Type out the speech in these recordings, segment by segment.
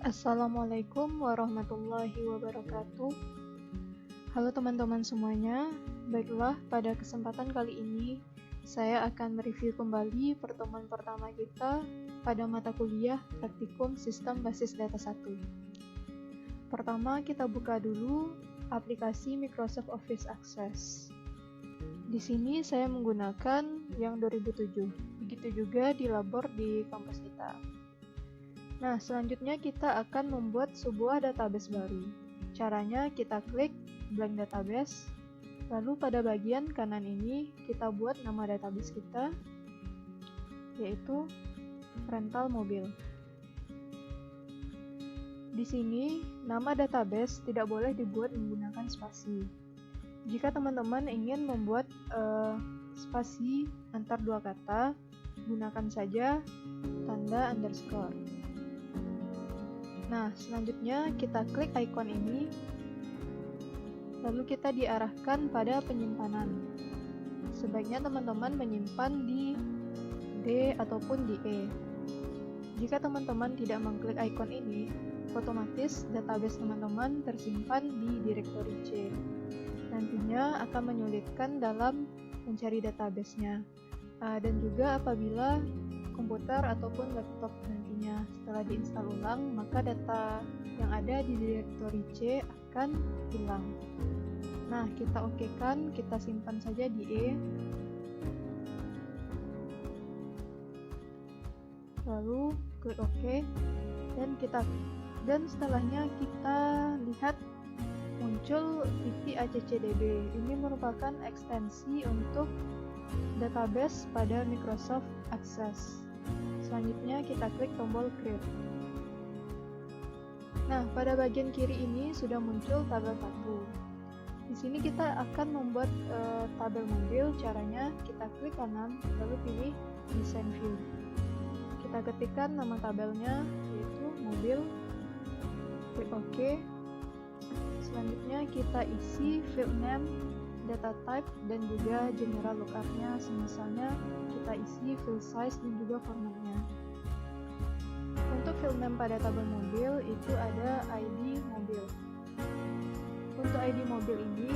Assalamualaikum warahmatullahi wabarakatuh. Halo teman-teman semuanya. Baiklah, pada kesempatan kali ini saya akan mereview kembali pertemuan pertama kita pada mata kuliah Praktikum Sistem Basis Data 1. Pertama, kita buka dulu aplikasi Microsoft Office Access. Di sini saya menggunakan yang 2007. Begitu juga di labor di kampus kita. Nah, selanjutnya kita akan membuat sebuah database baru. Caranya kita klik blank database, lalu pada bagian kanan ini kita buat nama database kita, yaitu rental mobil. Di sini, nama database tidak boleh dibuat menggunakan spasi. Jika teman-teman ingin membuat spasi antar dua kata, gunakan saja tanda underscore. Nah, selanjutnya kita klik icon ini, lalu kita diarahkan pada penyimpanan. Sebaiknya teman-teman menyimpan di D ataupun di E. Jika teman-teman tidak mengklik icon ini, otomatis database teman-teman tersimpan di direktori C. Nantinya akan menyulitkan dalam mencari database-nya. Dan juga apabila komputer ataupun laptop nantinya setelah diinstal ulang, maka data yang ada di direktori C akan hilang. Nah, kita okekan, kita simpan saja di E. Lalu klik OK dan setelahnya kita lihat muncul VT-ACCDB. Ini merupakan ekstensi untuk database pada Microsoft Access. Selanjutnya kita klik tombol create. Nah, pada bagian kiri ini sudah muncul tabel 1. Di sini kita akan membuat tabel mobil. Caranya kita klik kanan lalu pilih design view. Kita ketikkan nama tabelnya yaitu mobil. Klik OK. Selanjutnya kita isi field name, data type, dan juga general lookup-nya. Misalnya kita isi field size dan juga formatnya. Untuk field name pada tabel mobil itu ada ID mobil. Untuk ID mobil ini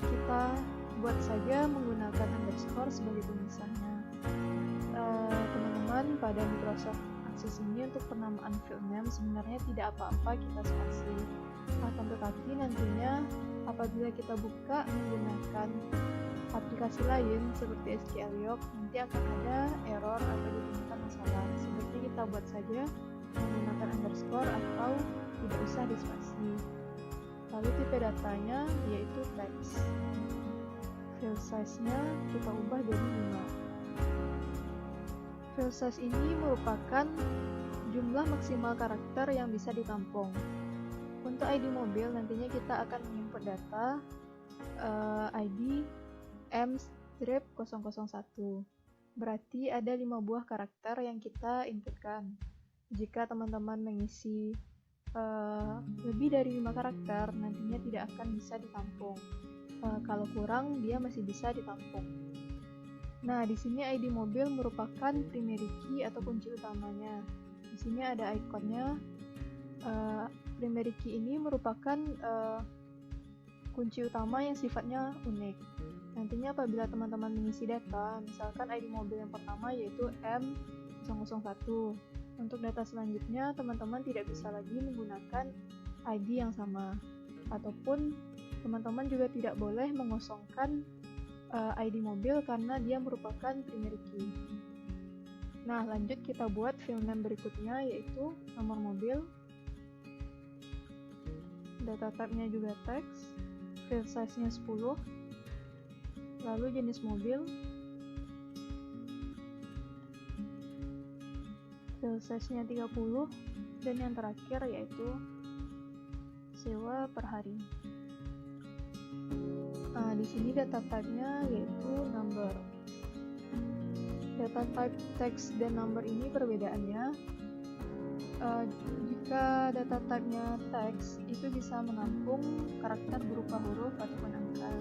kita buat saja menggunakan underscore sebagai tulisannya. Teman-teman, pada Microsoft Access ini untuk penamaan field name sebenarnya tidak apa-apa kita spasi. Akan tetapi nantinya apabila kita buka menggunakan aplikasi lain seperti SQLioc, nanti akan ada error atau ditemukan masalah. Sebaiknya kita buat saja menggunakan underscore atau tidak usah dispasi. Lalu tipe datanya yaitu text. Field size-nya kita ubah jadi 5. Field size ini merupakan jumlah maksimal karakter yang bisa ditampung. Untuk ID mobil nantinya kita akan menginput data ID M-001. Berarti ada 5 buah karakter yang kita inputkan. Jika teman-teman mengisi lebih dari 5 karakter, nantinya tidak akan bisa ditampung. Kalau kurang, dia masih bisa ditampung. Nah, di sini ID mobil merupakan primary key atau kunci utamanya. Di sini ada ikonnya. Primary key ini merupakan kunci utama yang sifatnya unik. Nantinya apabila teman-teman mengisi data, misalkan ID mobil yang pertama yaitu M001. Untuk data selanjutnya, teman-teman tidak bisa lagi menggunakan ID yang sama. Ataupun teman-teman juga tidak boleh mengosongkan ID mobil karena dia merupakan primary key. Nah, lanjut kita buat field name berikutnya yaitu nomor mobil. Data type-nya juga text. Field size-nya 10. Lalu jenis mobil. Field size-nya 30. Dan yang terakhir yaitu sewa per hari. Nah, di sini data type-nya yaitu number. Data type text dan number ini perbedaannya. Jika data type-nya text, itu bisa menampung karakter berupa huruf ataupun angka.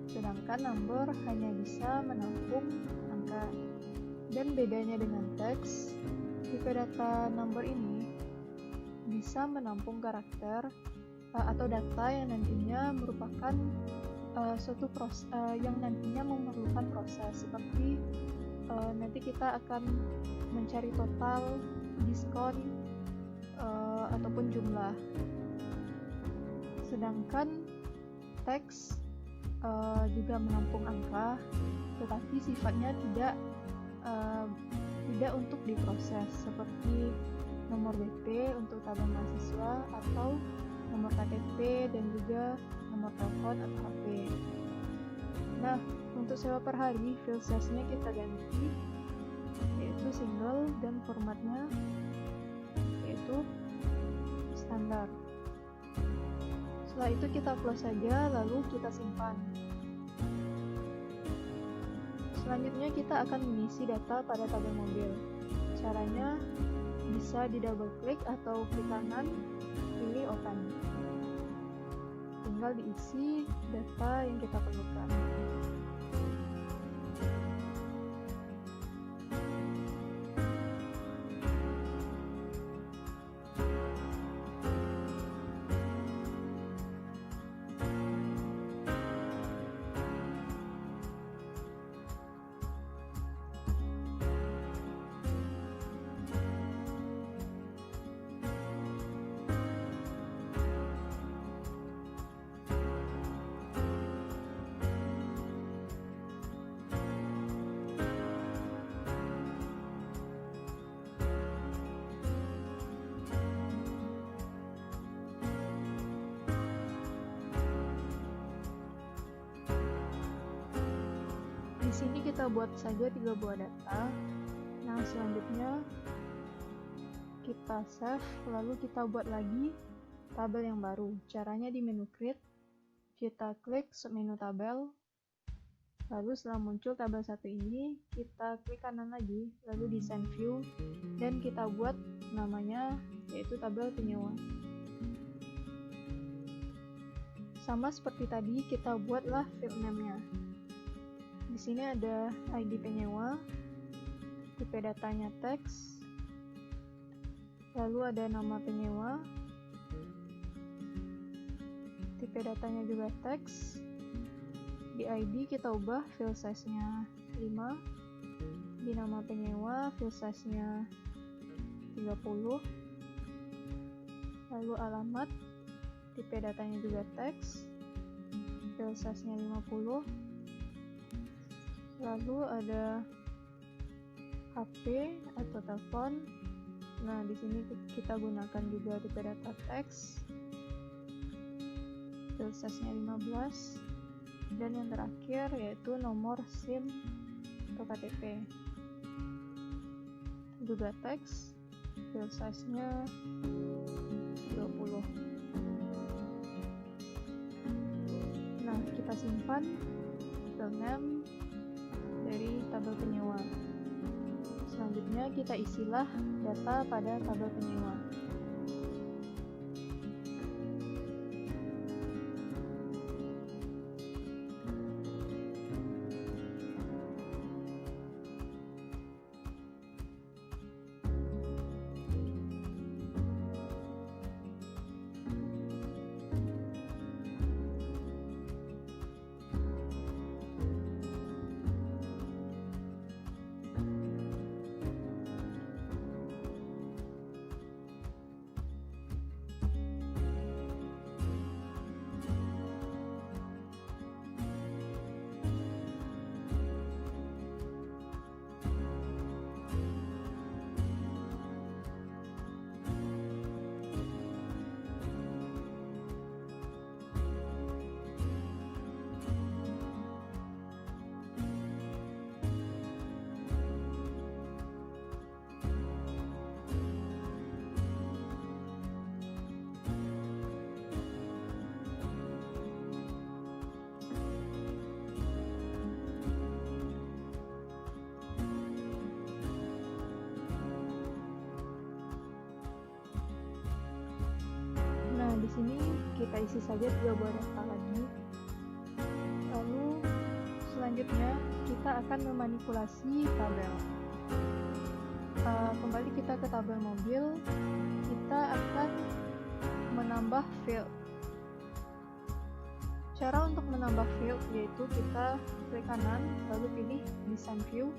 Sedangkan number hanya bisa menampung angka. Dan bedanya dengan teks, Tipe data number ini bisa menampung karakter atau data yang nantinya merupakan suatu proses yang nantinya memerlukan proses, seperti nanti kita akan mencari total, diskon, ataupun jumlah. Sedangkan teks juga menampung angka, tetapi sifatnya tidak untuk diproses, seperti nomor BP untuk tabel mahasiswa atau nomor KTP dan juga nomor telepon atau HP. Nah, untuk sewa per hari, file size-nya kita ganti, yaitu single, dan formatnya yaitu standar. Setelah itu kita close saja, lalu kita simpan. Selanjutnya kita akan mengisi data pada tabel mobil. Caranya bisa di double klik atau klik kanan, pilih open. Tinggal diisi data yang kita perlukan. Di sini kita buat saja 3 buah data. Nah, selanjutnya kita save, lalu kita buat lagi tabel yang baru. Caranya di menu create, kita klik submenu tabel, lalu setelah muncul tabel 1 ini, kita klik kanan lagi, lalu di send view, dan kita buat namanya yaitu tabel penyewa. Sama seperti tadi, kita buatlah field name-nya. Di sini ada ID penyewa, tipe datanya teks, lalu ada nama penyewa, tipe datanya juga teks. Di ID kita ubah file size-nya 5, di nama penyewa file size-nya 30, lalu alamat, tipe datanya juga teks, file size-nya 50. Lalu ada HP atau telepon. Nah, di sini kita gunakan juga tipe data teks, file size-nya 15, dan yang terakhir yaitu nomor SIM atau KTP. Juga teks, file size-nya 20. Nah, kita simpan file name dari tabel penyewa. Selanjutnya kita isilah data pada tabel penyewa. Di sini kita isi saja 3 buah data lagi. Lalu selanjutnya kita akan memanipulasi tabel. Kembali kembali kita ke tabel mobil, kita akan menambah field. Cara untuk menambah field yaitu kita klik kanan lalu pilih design view,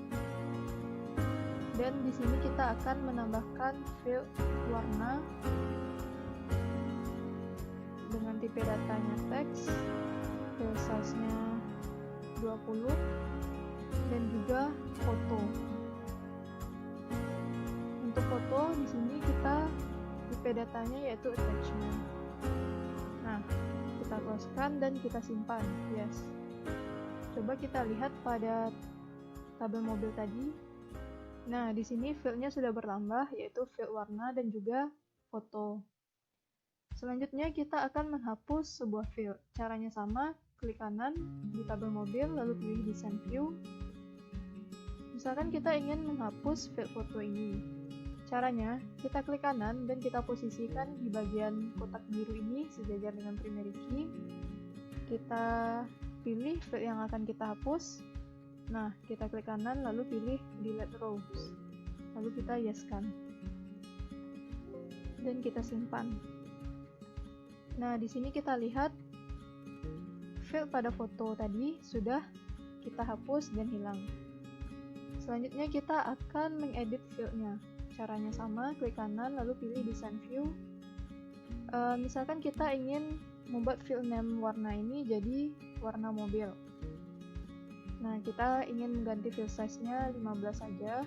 dan di sini kita akan menambahkan field warna dengan tipe datanya teks, field size-nya 20, dan juga foto. Untuk foto di sini kita tipe datanya yaitu attachment. Nah, kita close-kan dan kita simpan. Yes. Coba kita lihat pada tabel mobil tadi. Nah, di sini fieldnya sudah bertambah, yaitu field warna dan juga foto. Selanjutnya kita akan menghapus sebuah field. Caranya sama, klik kanan di tabel mobil lalu pilih design view. Misalkan kita ingin menghapus field foto ini. Caranya, kita klik kanan dan kita posisikan di bagian kotak biru ini sejajar dengan primary key. Kita pilih field yang akan kita hapus. Nah, kita klik kanan lalu pilih delete rows. Lalu kita yes-kan. Dan kita simpan. Nah, di sini kita lihat field pada foto tadi sudah kita hapus dan hilang. Selanjutnya kita akan mengedit fieldnya. Caranya sama, klik kanan lalu pilih design view. Misalkan kita ingin membuat field name warna ini jadi warna mobil. Nah, kita ingin mengganti field size-nya 15 saja,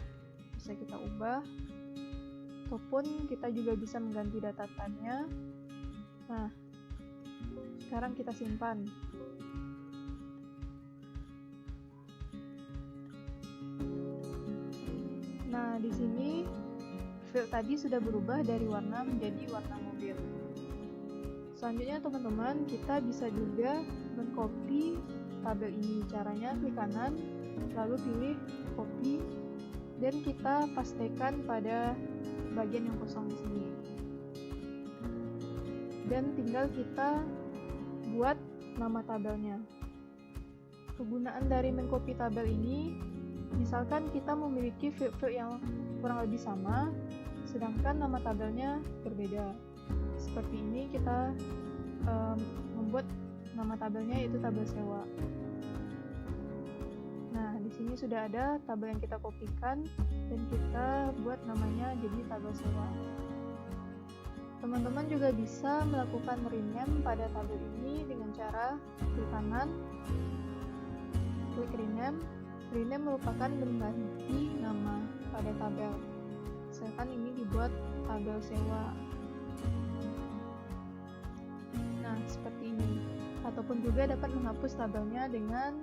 bisa kita ubah. Ataupun kita juga bisa mengganti data type-nya. Nah, sekarang kita simpan. Nah, di sini field tadi sudah berubah dari warna menjadi warna mobil. Selanjutnya teman-teman, kita bisa juga mengcopy tabel ini. Caranya klik kanan, lalu pilih copy, dan kita pastekan pada bagian yang kosong di sini. Dan tinggal kita buat nama tabelnya. Kegunaan dari mengcopy tabel ini, misalkan kita memiliki field-field yang kurang lebih sama, sedangkan nama tabelnya berbeda. Seperti ini kita membuat nama tabelnya yaitu tabel sewa. Nah, di sini sudah ada tabel yang kita kopikan dan kita buat namanya jadi tabel sewa. Teman-teman juga bisa melakukan rename pada tabel ini dengan cara klik kanan, klik rename. Rename merupakan mengganti nama pada tabel. Misalkan ini dibuat tabel sewa. Nah, seperti ini. Ataupun juga dapat menghapus tabelnya dengan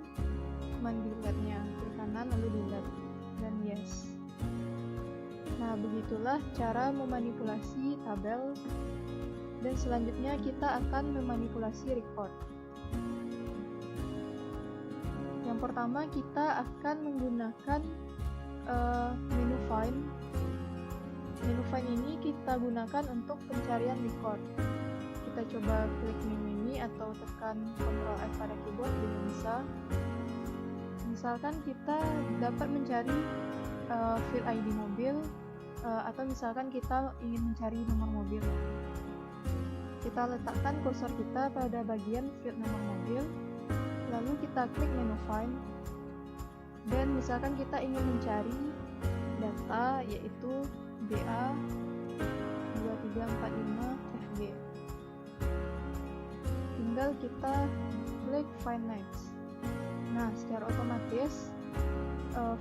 mendelete-nya. Klik kanan lalu delete dan yes. Nah, begitulah cara memanipulasi tabel. Dan selanjutnya kita akan memanipulasi record. Yang pertama kita akan menggunakan menu find. Menu find ini kita gunakan untuk pencarian record. Kita coba klik menu ini atau tekan Ctrl F pada keyboard juga bisa. Misalkan kita dapat mencari field ID mobil, atau misalkan kita ingin mencari nomor mobil. Kita letakkan kursor kita pada bagian field nomor mobil, lalu kita klik menu find, dan misalkan kita ingin mencari data yaitu BA 2345FG. Tinggal kita klik find next. Nah, secara otomatis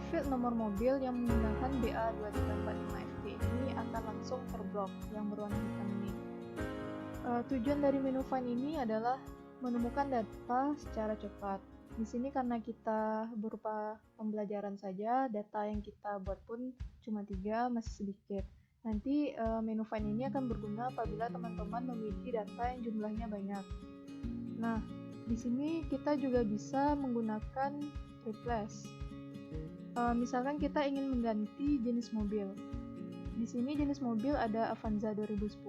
field nomor mobil yang menggunakan BA 2345FG ini akan langsung terblok yang berwarna hitam ini. Tujuan dari menu find ini adalah menemukan data secara cepat. Di sini karena kita berupa pembelajaran saja, data yang kita buat pun cuma 3, masih sedikit. Nanti menu find ini akan berguna apabila teman-teman memiliki data yang jumlahnya banyak. Nah, di sini kita juga bisa menggunakan replace. Misalkan kita ingin mengganti jenis mobil. Di sini jenis mobil ada Avanza 2010,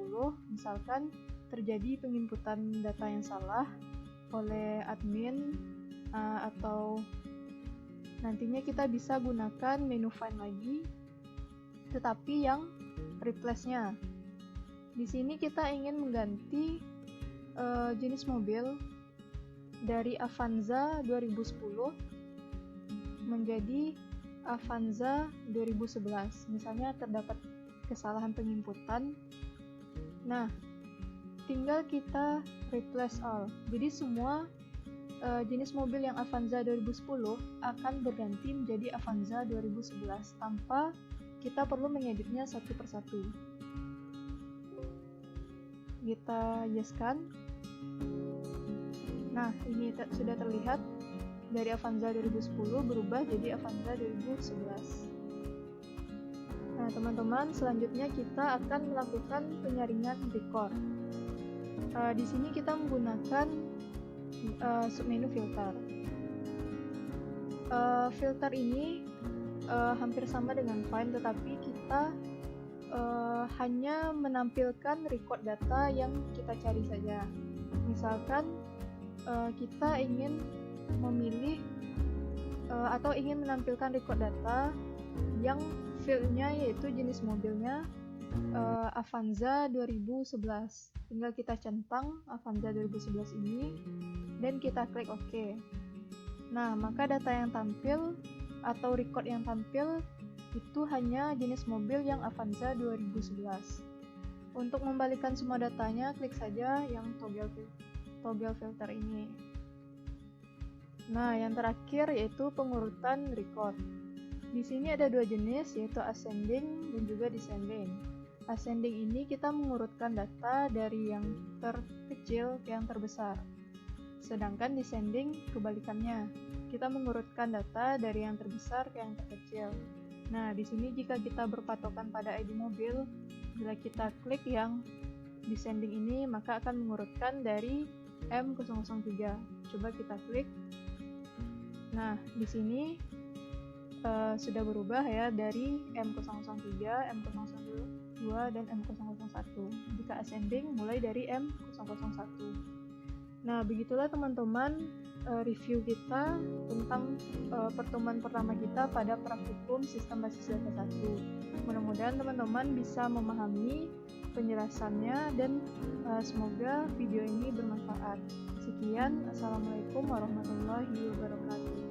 misalkan terjadi penginputan data yang salah oleh admin, atau nantinya kita bisa gunakan menu find lagi. tetapi yang replace-nya. Di sini kita ingin mengganti jenis mobil dari Avanza 2010 menjadi Avanza 2011. Misalnya terdapat kesalahan penginputan. Nah, tinggal kita replace all. Jadi semua jenis mobil yang Avanza 2010 akan berganti menjadi Avanza 2011 tanpa kita perlu mengeditnya satu persatu. Kita yes-kan. Nah, ini sudah terlihat dari Avanza 2010 berubah jadi Avanza 2011. Nah, teman-teman, selanjutnya kita akan melakukan penyaringan record. Di sini kita menggunakan submenu filter. Filter ini hampir sama dengan find, tetapi kita hanya menampilkan record data yang kita cari saja. Misalkan kita ingin memilih atau ingin menampilkan record data yang fieldnya yaitu jenis mobilnya Avanza 2011. Tinggal kita centang Avanza 2011 ini dan kita klik OK. Nah, maka data yang tampil atau record yang tampil itu hanya jenis mobil yang Avanza 2011. Untuk membalikan semua datanya, klik saja yang toggle filter ini. Nah, yang terakhir yaitu pengurutan record. Di sini ada dua jenis, yaitu ascending dan juga descending. Ascending ini kita mengurutkan data dari yang terkecil ke yang terbesar. Sedangkan descending kebalikannya, kita mengurutkan data dari yang terbesar ke yang terkecil. Nah, di sini jika kita berpatokan pada ID mobil, bila kita klik yang descending ini, maka akan mengurutkan dari M003. Coba kita klik. Nah, di sini sudah berubah ya dari M003, M002, dan M001. Jika ascending, mulai dari M001. Nah, begitulah teman-teman review kita tentang pertemuan pertama kita pada praktikum sistem basis data 1. Mudah-mudahan teman-teman bisa memahami penjelasannya dan semoga video ini bermanfaat. Sekian, Assalamualaikum warahmatullahi wabarakatuh.